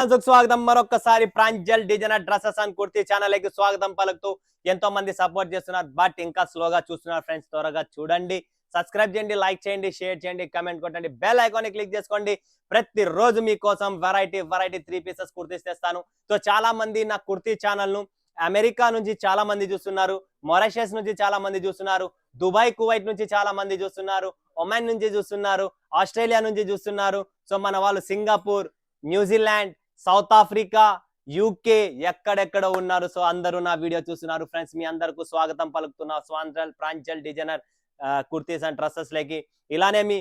స్వాగతం మరొకసారి Pranjal designer dresses and kurti channel కి స్వాగతం పలుకుతూ ఎంతో మంది సపోర్ట్ చేస్తున్నారు బట్ ఇంకా స్లోగా చూస్తున్నారు ఫ్రెండ్స్ త్వరగా చూడండి సబ్స్క్రైబ్ చేయండి లైక్ చేయండి షేర్ చేయండి కామెంట్ కొట్టండి బెల్ ఐకాన్ ని క్లిక్ చేసుకోండి ప్రతి రోజు మీకోసం వెరైటీ 3 పీసెస్ కుర్తీస్ తెస్తాను సో చాలా మంది నా కుర్తీ ఛానల్ ను అమెరికా నుంచి చాలా మంది చూస్తున్నారు మారిషస్ నుంచి చాలా మంది చూస్తున్నారు దుబాయ్ కువైట్ నుంచి చాలా మంది చూస్తున్నారు ఒమాన్ నుంచి చూస్తున్నారు ఆస్ట్రేలియా నుంచి చూస్తున్నారు సో మన వాళ్ళు Singapore New Zealand south Africa UK ఎక్కడెక్కడ ఉన్నారు సో అందరూ నా వీడియో చూస్తున్నారు ఫ్రెండ్స్ మీ అందరికీ స్వాగతం పలుకుతున్నా Pranjal designer kurtis and dresses లేకి ఇలానే మీ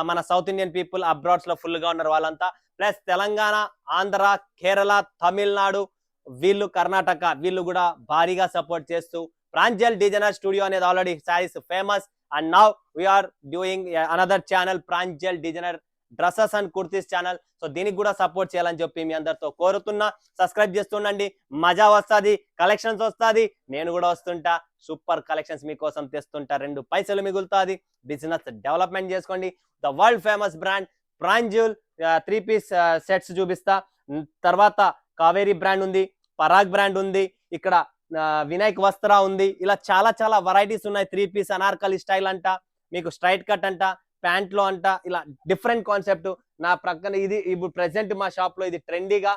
మన సౌత్ ఇండియన్ పీపుల్ అబ్రాడ్స్ లో ఫుల్ గా ఉన్నారు వాళ్ళంతా ప్లస్ తెలంగాణ ఆంధ్ర కేరళ తమిళనాడు వీళ్ళు కర్ణాటక వీళ్ళు కూడా భారీగా సపోర్ట్ చేస్తూ ప్రాంజల్ డిజైనర్ స్టూడియో అనేది already saris famous and now we're doing another channel Pranjal designer dresses and kurtis channel so దీనికి కూడా సపోర్ట్ చేయాలని చెప్పి మీ అందరితో కోరుతున్నా సబ్స్క్రైబ్ చేస్తుండండి మజా వస్తుంది కలెక్షన్స్ వస్తుంది నేను కూడా వస్తుంటా సూపర్ కలెక్షన్స్ మీకోసం తెస్తుంటా 2 పైసలు మిగులుతుంది బిజినెస్ డెవలప్మెంట్ చేసుకోండి the world famous brand Pranjal 3 piece sets చూపిస్తా తర్వాత కావేరీ బ్రాండ్ ఉంది పరాగ్ బ్రాండ్ ఉంది ఇక్కడ వినాయక్ వస్త్ర ఉంది ఇలా చాలా వెరైటీస్ ఉన్నాయి 3 పీస్ అనార్కలి స్టైల్ అంట మీకు స్ట్రైట్ కట్ అంట ప్యాంట్ లో అంట ఇలా డిఫరెంట్ కాన్సెప్ట్ నా ప్రక్కన ఇది ఇప్పుడు ప్రెసెంట్ మా షాప్ లో ఇది ట్రెండీగా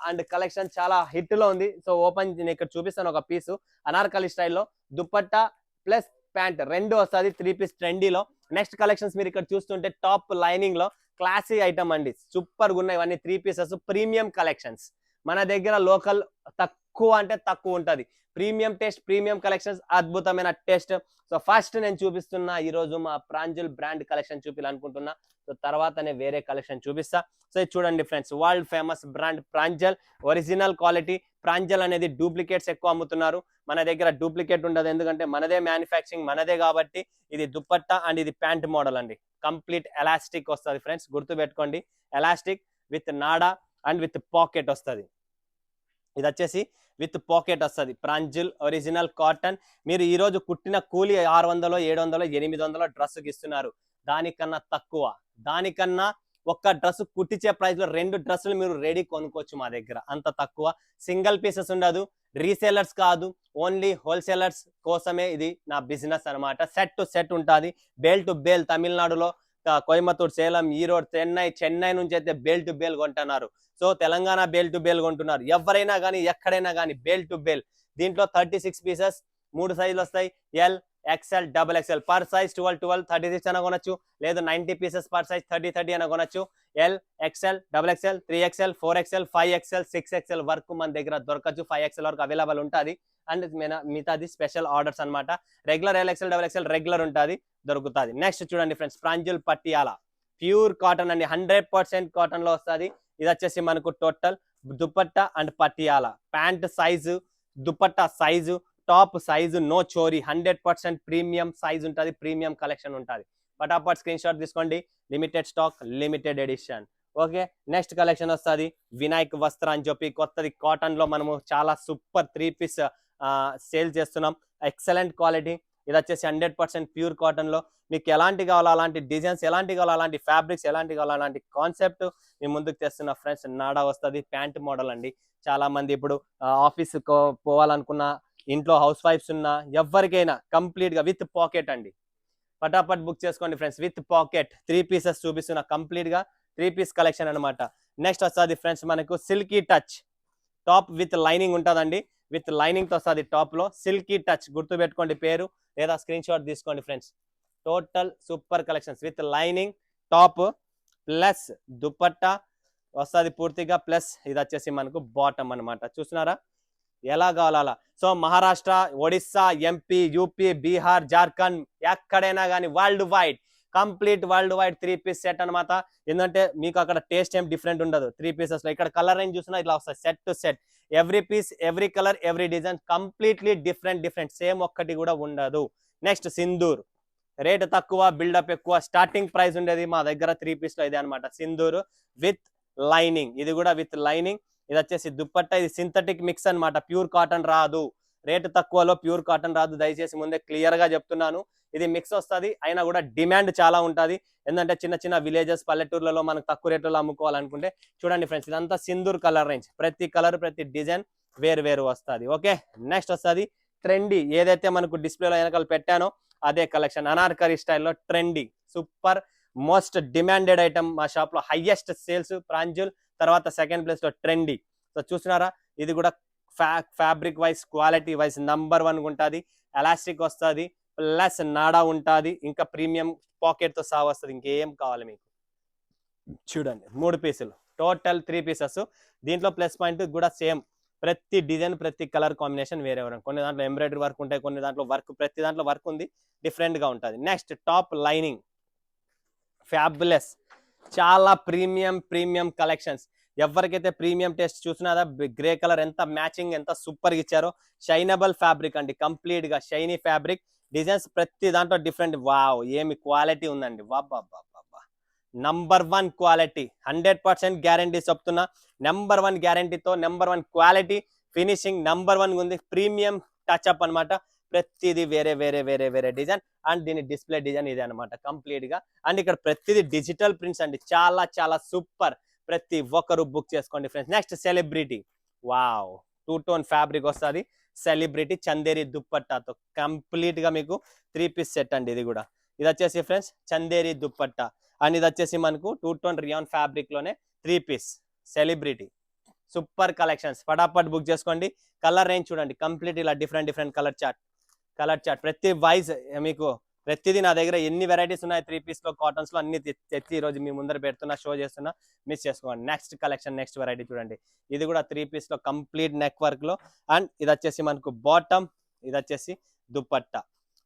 అండ్ కలెక్షన్ చాలా హిట్ లో ఉంది సో ఓపెన్ నేను ఇక్కడ చూపిస్తాను ఒక పీసు అనార్కలి స్టైల్లో దుపట్టా ప్లస్ ప్యాంట్ 2 వస్తుంది 3 పీస్ ట్రెండీలో నెక్స్ట్ కలెక్షన్స్ మీరు ఇక్కడ చూస్తుంటే టాప్ లైనింగ్ లో క్లాసీ ఐటమ్ అండి సూపర్ గా ఉన్నాయి ఇవన్నీ 3 పీసెస్ ప్రీమియం కలెక్షన్స్ మన దగ్గర లోకల్ తక్కువ అంటే తక్కువ ఉంటది ప్రీమియం టేస్ట్ ప్రీమియం కలెక్షన్స్ అద్భుతమైన టేస్ట్ సో ఫస్ట్ నేను చూపిస్తున్నా ఈ రోజు మా ప్రాంజల్ బ్రాండ్ కలెక్షన్ చూపించాలనుకుంటున్నా సో తర్వాతనే వేరే కలెక్షన్ చూపిస్తా సో చూడండి friends world famous brand Pranjal original quality Pranjal అనేది డూప్లికేట్స్ ఎక్కువ అమ్ముతున్నారు మన దగ్గర డూప్లికేట్ ఉండదు ఎందుకంటే మనదే మ్యానుఫ్యాక్చరింగ్ మనదే కాబట్టి ఇది దుపట్టా అండ్ ఇది ప్యాంట్ మోడల్ అండి కంప్లీట్ ఎలాస్టిక్ వస్తుంది ఫ్రెండ్స్ గుర్తు పెట్టుకోండి ఎలాస్టిక్ విత్ నాడా అండ్ విత్ పాకెట్ వస్తుంది ఇది వచ్చేసి విత్ పాకెట్ వస్తుంది ప్రాంజల్ ఒరిజినల్ కాటన్ మీరు ఈ రోజు కుట్టిన కూలి 600 700 800 డ్రెస్కి ఇస్తున్నారు దానికన్నా తక్కువ దానికన్నా ఒక్క డ్రెస్ కుట్టించే ప్రైస్ లో 2 డ్రెస్సులు మీరు రెడీ కొనుక్కోవచ్చు మా దగ్గర అంత తక్కువ సింగిల్ పీసెస్ ఉండదు రీసేలర్స్ కాదు ఓన్లీ హోల్సేలర్స్ కోసమే ఇది నా బిజినెస్ అనమాట సెట్ టు సెట్ ఉంటుంది బేల్ టు బేల్ తమిళనాడులో కోయంబత్తూర్ సేలం ఈరోడ్ చెన్నై నుంచి అయితే బేల్ టు బేల్ కొంటున్నారు so Telangana bale to bale కొంటున్నారు ఎవరైనా కానీ ఎక్కడైనా కానీ బేల్ టు బేల్ దీంట్లో 36 పీసెస్ 3 సైజులు వస్తాయి L XL double XL per size 12 36 అన కొనొచ్చు లేదు 90 పీసెస్ పర్ సైజ్ 30 అన కొనొచ్చు L XL double XL 3XL 4XL 5XL 6XL వరకు మన దగ్గర దొరకచ్చు 5XL వరకు అవైలబుల్ ఉంటుంది అండ్ మిగతాది స్పెషల్ ఆర్డర్స్ అనమాట regular LXL double XL regular ఉంటుంది దొరుకుతుంది నెక్స్ట్ చూడండి friends Pranjal Patiala pure cotton అండి 100% కాటన్ లో వస్తుంది ఇది వచ్చేసి మనకు total dupatta and Patiala pant size dupatta size top size no చోరీ 100% ప్రీమియం సైజ్ ఉంటుంది ప్రీమియం కలెక్షన్ ఉంటుంది పటాపట్ స్క్రీన్ షాట్ తీసుకోండి limited stock limited edition okay next collection వస్తుంది వినాయక్ వస్త్ర అని చెప్పి కొత్తది కాటన్ లో మనము చాలా సూపర్ 3 పీస్ సేల్ చేస్తున్నాం ఎక్సలెంట్ క్వాలిటీ ఇది వచ్చేసి 100% ప్యూర్ కాటన్ లో మీకు ఎలాంటి కావాలో అలాంటి డిజైన్స్ ఎలాంటి కావాలో అలాంటి ఫ్యాబ్రిక్స్ ఎలాంటి కావాలో అలాంటి కాన్సెప్ట్ మీ ముందుకు తెస్తున్న ఫ్రెండ్స్ నాడా వస్తుంది ప్యాంట్ మోడల్ అండి చాలా మంది ఇప్పుడు ఆఫీస్ పోవాలనుకున్న ఇంట్లో హౌస్ వైఫ్స్ ఉన్న ఎవరికైనా కంప్లీట్ గా విత్ పాకెట్ అండి పటాపట్ బుక్ చేసుకోండి ఫ్రెండ్స్ విత్ పాకెట్ 3 పీసెస్ చూపిస్తున్నా కంప్లీట్ గా 3 పీస్ కలెక్షన్ అనమాట నెక్స్ట్ వస్తుంది ఫ్రెండ్స్ మనకు silky touch top with lining ఉంటుందండి విత్ లైనింగ్ తో వస్తుంది టాప్ లో సిల్కీ టచ్ గుర్తు పెట్టుకోండి పేరు లేదా స్క్రీన్ షాట్ తీసుకోండి friends total super collections with lining top plus dupatta వస్తుంది పూర్తిగా ప్లస్ ఇది వచ్చేసి మనకు బాటమ్ అనమాట చూస్తున్నారా ఎలా కావాలా so Maharashtra Odisha MP UP Bihar Jharkhand ఎక్కడైనా కానీ world wide complete world wide 3 piece set అనమాట ఎందుకంటే మీకు అక్కడ టేస్ట్ ఏం డిఫరెంట్ ఉండదు 3 పీసెస్ లో ఇక్కడ కలర్ రేంజ్ చూసినా ఇట్లా వస్తుంది set to set every piece every colour every design completely different same ఒక్కటి కూడా ఉండదు నెక్స్ట్ సింధూర్ రేట్ తక్కువ బిల్డప్ ఎక్కువ స్టార్టింగ్ ప్రైస్ ఉండేది మా దగ్గర 3 పీస్ లో ఇదే అనమాట సింధూర్ విత్ లైనింగ్ ఇది కూడా విత్ లైనింగ్ ఇది వచ్చేసి దుపట్టా ఇది సింథటిక్ మిక్స్ అనమాట ప్యూర్ కాటన్ రాదు రేటు తక్కువలో ప్యూర్ కాటన్ రాదు, దయచేసి ముందే క్లియర్ గా చెప్తున్నాను. ఇది మిక్స్ వస్తుంది, అయినా కూడా డిమాండ్ చాలా ఉంటుంది. ఎందుకంటే చిన్న చిన్న విలేజెస్ పల్లెటూర్లలో మనకు తక్కువ రేట్లలో అమ్ముకోవాలనుకుంటే చూడండి ఫ్రెండ్స్, ఇదంతా సింధూర్ కలర్ రేంజ్. ప్రతి కలర్ ప్రతి డిజైన్ వేరు వస్తుంది. ఓకే, నెక్స్ట్ వస్తుంది ట్రెండీ. ఏదైతే మనకు డిస్ప్లేలో వెనకాల పెట్టానో అదే కలెక్షన్, అనార్కలి స్టైల్లో trendy super most demanded item మా షాప్ లో. హైయెస్ట్ సేల్స్ ప్రాంజుల్, తర్వాత సెకండ్ ప్లేస్ లో ట్రెండీ. సో చూస్తున్నారా, ఇది కూడా fabric wise quality wise number 1 ఉంటుంది. ఎలాస్టిక్ వస్తుంది, ప్లస్ నాడా ఉంటుంది, ఇంకా ప్రీమియం పాకెట్ తో సహా వస్తుంది. ఇంకేం కావాలి మీకు? చూడండి 3 పీసులు, టోటల్ 3 పీసెస్. దీంట్లో ప్లస్ పాయింట్ కూడా సేమ్, ప్రతి డిజైన్ ప్రతి కలర్ కాంబినేషన్ వేరే. కొన్ని దాంట్లో ఎంబ్రాయిడరీ వర్క్ ఉంటాయి, కొన్ని దాంట్లో వర్క్, ప్రతి దాంట్లో వర్క్ ఉంది, డిఫరెంట్ గా ఉంటుంది. నెక్స్ట్ టాప్ లైనింగ్ ఫ్యాబులస్, చాలా ప్రీమియం కలెక్షన్స్. ఎవరికైతే ప్రీమియం టేస్ట్ చూసినారా, గ్రే కలర్ ఎంత మ్యాచింగ్, ఎంత సూపర్ గా ఇచ్చారో. షైనబుల్ ఫ్యాబ్రిక్ అండి, కంప్లీట్ గా షైనీ ఫ్యాబ్రిక్. డిజైన్స్ ప్రతి దాంట్లో డిఫరెంట్. వావ్, ఏమి క్వాలిటీ ఉందండి, వాబ్బా. నంబర్ 1 క్వాలిటీ, 100% గ్యారంటీ చెప్తున్నా. నెంబర్ 1 గ్యారంటీతో నెంబర్ 1 క్వాలిటీ, ఫినిషింగ్ నెంబర్ 1 ఉంది. ప్రీమియం టచ్అప్ అనమాట. ప్రతిది వేరే డిజైన్. అండ్ దీని డిస్ప్లే డిజైన్ ఇదే అనమాట కంప్లీట్ గా. అండ్ ఇక్కడ ప్రతిది డిజిటల్ ప్రింట్స్ అండి, చాలా సూపర్. ప్రతి ఒక్కరు బుక్ చేసుకోండి friends. Next celebrity, wow, 2 tone fabric వస్తుంది. సెలబ్రిటీ చందేరి దుప్పట్టాతో కంప్లీట్ గా మీకు 3 పీస్ సెట్ అండి. ఇది కూడా, ఇది వచ్చేసి ఫ్రెండ్స్ చందేరి దుప్పట్టా. అండ్ ఇది వచ్చేసి మనకు 2 టోన్ రియాన్ ఫ్యాబ్రిక్ లోనే 3 పీస్ సెలబ్రిటీ. సూపర్ కలెక్షన్స్, ఫటాఫట్ బుక్ చేసుకోండి. కలర్ రేంజ్ చూడండి, కంప్లీట్ ఇలా డిఫరెంట్ కలర్ చార్ట్. ప్రతి వైజ్ మీకు ప్రతిదీ నా దగ్గర ఎన్ని వెరైటీస్ ఉన్నాయి 3 పీస్ లో, కాటన్స్ లో అన్ని తెచ్చి ఈ రోజు మీ ముందర పెడుతున్నా, షో చేస్తున్నా, మిస్ చేసుకోండి. నెక్స్ట్ కలెక్షన్, నెక్స్ట్ వెరైటీ చూడండి. ఇది కూడా 3 పీస్ లో కంప్లీట్ నెక్ వర్క్ లో. అండ్ ఇది వచ్చేసి మనకు బాటమ్, ఇది వచ్చేసి దుపట్టా.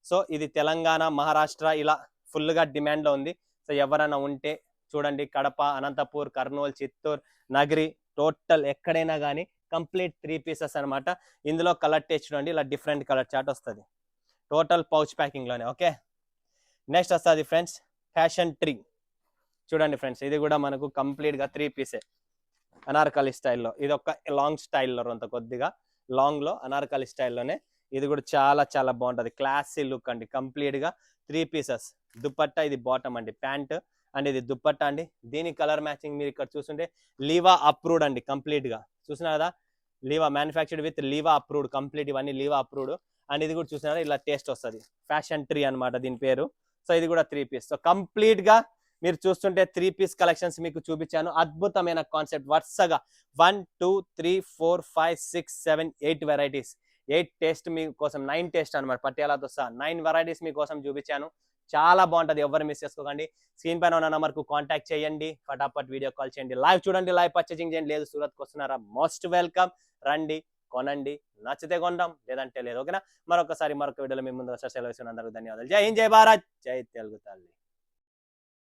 సో ఇది తెలంగాణ, మహారాష్ట్ర ఇలా ఫుల్ గా డిమాండ్ లో ఉంది. సో ఎవరైనా ఉంటే చూడండి, కడప, అనంతపూర్, కర్నూలు, చిత్తూరు, నగరి, టోటల్ ఎక్కడైనా కానీ కంప్లీట్ 3 పీసెస్ అనమాట. ఇందులో కలర్ టేస్ట్ చూడండి, ఇలా డిఫరెంట్ కలర్ చార్ట్ వస్తుంది, టోటల్ పౌచ్ ప్యాకింగ్ లోనే. ఓకే, నెక్స్ట్ వస్తుంది ఫ్రెండ్స్ ఫ్యాషన్ ట్రీ. చూడండి ఫ్రెండ్స్, ఇది కూడా మనకు కంప్లీట్ గా 3 పీసే అనార్కలి స్టైల్లో. ఇది ఒక లాంగ్ స్టైల్లో, కొంత కొద్దిగా లాంగ్ లో అనార్కలి స్టైల్లోనే. ఇది కూడా చాలా బాగుంటది, క్లాసీ లుక్ అండి. కంప్లీట్ గా 3 పీసెస్. దుపట్టా, ఇది బాటమ్ అండి, ప్యాంట్. అండ్ ఇది దుపట్టా అండి. దీని కలర్ మ్యాచింగ్ మీరు ఇక్కడ చూస్తుంటే లీవా అప్రూవ్డ్ అండి, కంప్లీట్ గా చూసినా కదా. లీవా మ్యానుఫ్యాక్చర్డ్ విత్ లీవా అప్రూవ్డ్, కంప్లీట్ ఇవన్నీ లీవా అప్రూవ్డ్. అండ్ ఇది కూడా చూసినారా, ఇలా టేస్ట్ వస్తుంది. ఫ్యాషన్ ట్రీ అనమాట దీని పేరు. సో ఇది కూడా 3 పీస్. సో కంప్లీట్ గా మీరు చూస్తుంటే 3 పీస్ కలెక్షన్స్ మీకు చూపించాను. అద్భుతమైన కాన్సెప్ట్, వరుసగా 1 2 3 4 5 6 7 8 వెరైటీస్, 8 టేస్ట్ మీకోసం, 9 టేస్ట్ అనమాట పట్యాలతో సహా 9 వెరైటీస్ మీకోసం చూపించాను. చాలా బాగుంటది, ఎవరు మిస్ చేసుకోకండి. స్క్రీన్ పైన ఉన్న నెంబర్ కు కాంటాక్ట్ చేయండి, ఫటాఫట్ వీడియో కాల్ చేయండి, లైవ్ చూడండి, లైవ్ పర్చేసింగ్ చేయండి. లేదు సూరత్కి వస్తున్నారా, మోస్ట్ వెల్కమ్, రండి, కొనండి, నచ్చితే కొందాం, లేదంటే లేదు. ఓకేనా, మరొక వీడియోలో మీ ముందు సెలవు. అందరికీ ధన్యవాదాలు. జై హింద్, జై భారత్, జై తెలుగు తల్లి.